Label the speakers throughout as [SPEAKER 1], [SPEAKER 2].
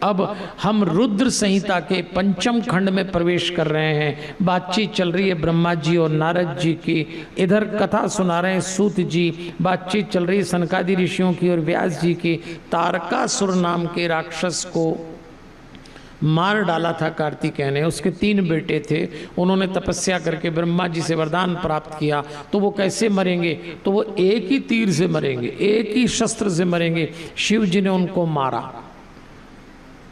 [SPEAKER 1] अब हम रुद्र संहिता के पंचम खंड में प्रवेश कर रहे हैं। बातचीत चल रही है ब्रह्मा जी और नारद जी की, इधर कथा सुना रहे हैं सूत जी, बातचीत चल रही है सनकादि ऋषियों की और व्यास जी की। तारकासुर नाम के राक्षस को मार डाला था कार्तिकेय ने, उसके 3 बेटे थे। उन्होंने तपस्या करके ब्रह्मा जी से वरदान प्राप्त किया। तो वो कैसे मरेंगे? तो वो एक ही तीर से मरेंगे, एक ही शस्त्र से मरेंगे। शिव जी ने उनको मारा।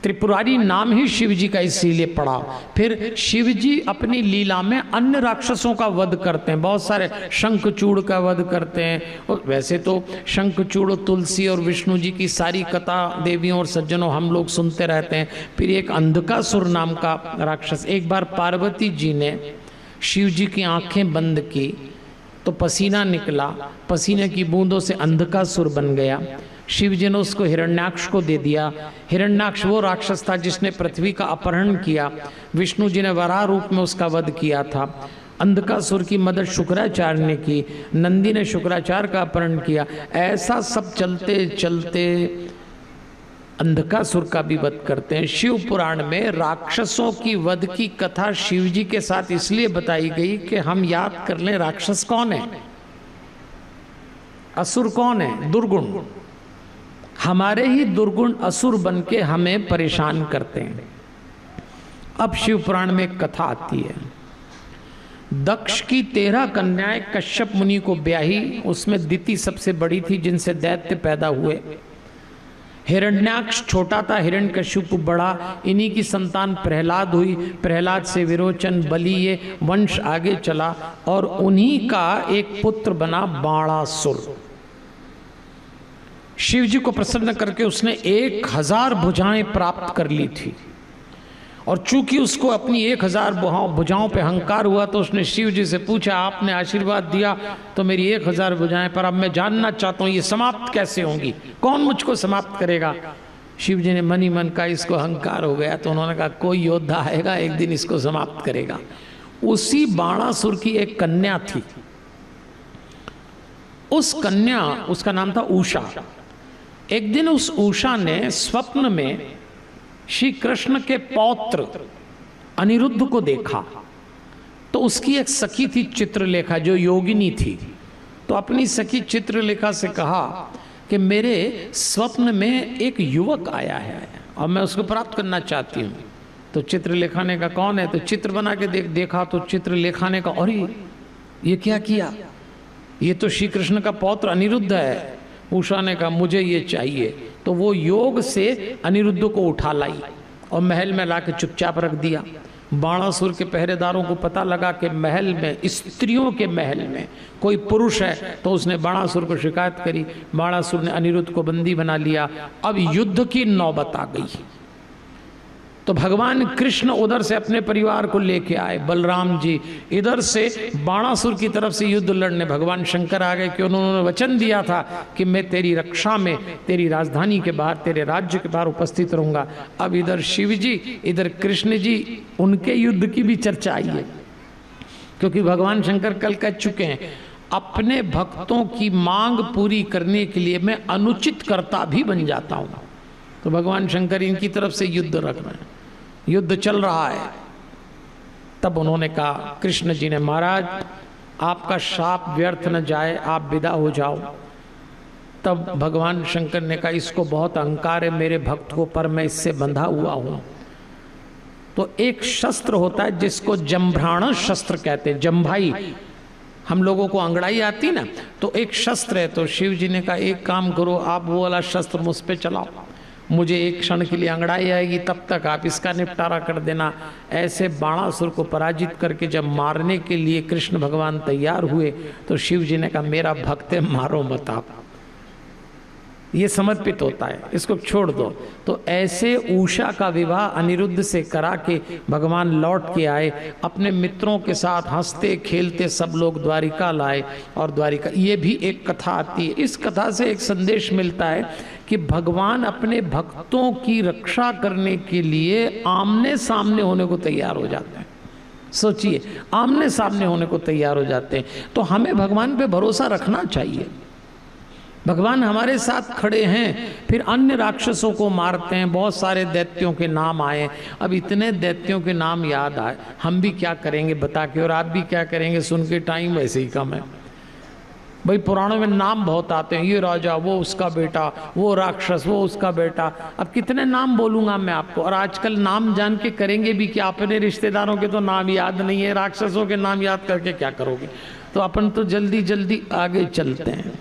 [SPEAKER 1] त्रिपुरारी नाम ही शिव जी का इसीलिए पड़ा। फिर शिव जी अपनी लीला में अन्य राक्षसों का वध करते हैं, बहुत सारे, शंखचूड़ का वध करते हैं। और वैसे तो शंखचूड़, तुलसी और विष्णु जी की सारी कथा देवियों और सज्जनों हम लोग सुनते रहते हैं। फिर एक अंधकासुर नाम का राक्षस, एक बार पार्वती जी ने शिव जी की आंखें बंद की तो पसीना निकला, पसीने की बूंदों से अंधकासुर बन गया। शिव जी ने उसको हिरण्याक्ष को दे दिया। हिरण्याक्ष वो राक्षस था जिसने पृथ्वी का अपहरण किया। विष्णु जी ने वराह रूप में उसका वध किया था। अंधकासुर की मदद शुक्राचार्य ने की, नंदी ने शुक्राचार्य का अपहरण किया। ऐसा सब चलते चलते अंधकासुर का भी वध करते हैं। शिव पुराण में राक्षसों की वध की कथा शिव जी के साथ इसलिए बताई गई कि हम याद कर लें राक्षस कौन है, असुर कौन है, दुर्गुण। हमारे ही दुर्गुण असुर बन के हमें परेशान करते हैं। अब शिव पुराण में एक कथा आती है। दक्ष की 13 कन्याएं कश्यप मुनि को ब्याही, उसमें दिति सबसे बड़ी थी जिनसे दैत्य पैदा हुए। हिरण्याक्ष छोटा था, हिरण्यकशिपु बड़ा। इन्हीं की संतान प्रहलाद हुई। प्रहलाद से विरोचन, बलि, ये वंश आगे चला और उन्हीं का एक पुत्र बना बाणासुर। शिव जी को प्रसन्न करके उसने 1000 भुजाएं प्राप्त कर ली थी। और चूंकि उसको अपनी 1000 भुजाओं पे अहंकार हुआ तो उसने शिव जी से पूछा, आपने आशीर्वाद दिया तो मेरी 1000 भुजाएं, पर अब मैं जानना चाहता हूं ये समाप्त कैसे होंगी, कौन मुझको समाप्त करेगा? शिव जी ने मन ही मन का, इसको अहंकार हो गया। तो उन्होंने कहा कोई योद्धा आएगा एक दिन इसको समाप्त करेगा। उसी बाणासुर की एक कन्या थी। उस कन्या, उसका नाम था उषा। एक दिन उस उषा ने स्वप्न में श्री कृष्ण के पौत्र अनिरुद्ध को देखा। तो उसकी एक सखी थी चित्रलेखा, जो योगिनी थी। तो अपनी सखी चित्रलेखा से कहा कि मेरे स्वप्न में एक युवक आया है और मैं उसको प्राप्त करना चाहती हूँ। तो चित्रलेखा ने कहा कौन है? तो चित्र बना के देखा तो चित्रलेखा ने कहा अरे ये क्या किया, ये तो श्री कृष्ण का पौत्र अनिरुद्ध है। उषा ने कहा मुझे ये चाहिए। तो वो योग से अनिरुद्ध को उठा लाई और महल में लाके चुपचाप रख दिया। बाणासुर के पहरेदारों को पता लगा कि महल में, स्त्रियों के महल में कोई पुरुष है, तो उसने बाणासुर को शिकायत करी। बाणासुर ने अनिरुद्ध को बंदी बना लिया। अब युद्ध की नौबत आ गई। तो भगवान कृष्ण उधर से अपने परिवार को लेके आए, बलराम जी इधर से बाणासुर की तरफ से युद्ध लड़ने। भगवान शंकर आ गए कि उन्होंने वचन दिया था कि मैं तेरी रक्षा में, तेरी राजधानी के बाहर, तेरे राज्य के बाहर उपस्थित रहूंगा। अब इधर शिव जी, इधर कृष्ण जी, उनके युद्ध की भी चर्चा आई है। क्योंकि भगवान शंकर कल कह चुके हैं अपने भक्तों की मांग पूरी करने के लिए मैं अनुचित कर्ता भी बन जाता हूं। तो भगवान शंकर इनकी तरफ से युद्ध रख रहे हैं, युद्ध चल रहा है। तब उन्होंने कहा, कृष्ण जी ने, महाराज आपका शाप व्यर्थ न जाए, आप विदा हो जाओ। तब भगवान शंकर ने कहा इसको बहुत अहंकार है मेरे भक्त को, पर मैं इससे बंधा हुआ हूं। तो एक शस्त्र होता है जिसको जम्भ्राण शस्त्र कहते हैं, जम्भाई। हम लोगों को अंगड़ाई आती ना, तो एक शस्त्र है। तो शिव जी ने कहा एक काम करो, आप वो वाला शस्त्र मुझ पे चलाओ, मुझे एक क्षण के लिए अंगड़ाई आएगी, तब तक आप इसका निपटारा कर देना। ऐसे बाणासुर को पराजित करके जब मारने के लिए कृष्ण भगवान तैयार हुए तो शिव जी ने कहा मेरा भक्त है, मारो मत आप, ये समर्पित होता है, इसको छोड़ दो। तो ऐसे उषा का विवाह अनिरुद्ध से करा के भगवान लौट के आए। अपने मित्रों के साथ हंसते खेलते सब लोग द्वारिका लाए। और द्वारिका, ये भी एक कथा आती है। इस कथा से एक संदेश मिलता है कि भगवान अपने भक्तों की रक्षा करने के लिए आमने सामने होने को तैयार हो जाते हैं। सोचिए, आमने सामने होने को तैयार हो जाते हैं। तो हमें भगवान पे भरोसा रखना चाहिए। भगवान हमारे साथ खड़े हैं, फिर अन्य राक्षसों को मारते हैं। बहुत सारे दैत्यों के नाम आए, अब इतने दैत्यों के नाम याद आए, हम भी क्या करेंगे बता के, और आप भी क्या करेंगे सुन के, टाइम वैसे ही कम है भाई। पुराणों में नाम बहुत आते हैं, ये राजा, वो उसका बेटा, वो राक्षस, वो उसका बेटा। अब कितने नाम बोलूंगा मैं आपको। और आजकल नाम जान के करेंगे भी क्या? अपने रिश्तेदारों के तो नाम याद नहीं है, राक्षसों के नाम याद करके क्या करोगे? तो अपन तो जल्दी जल्दी आगे चलते हैं।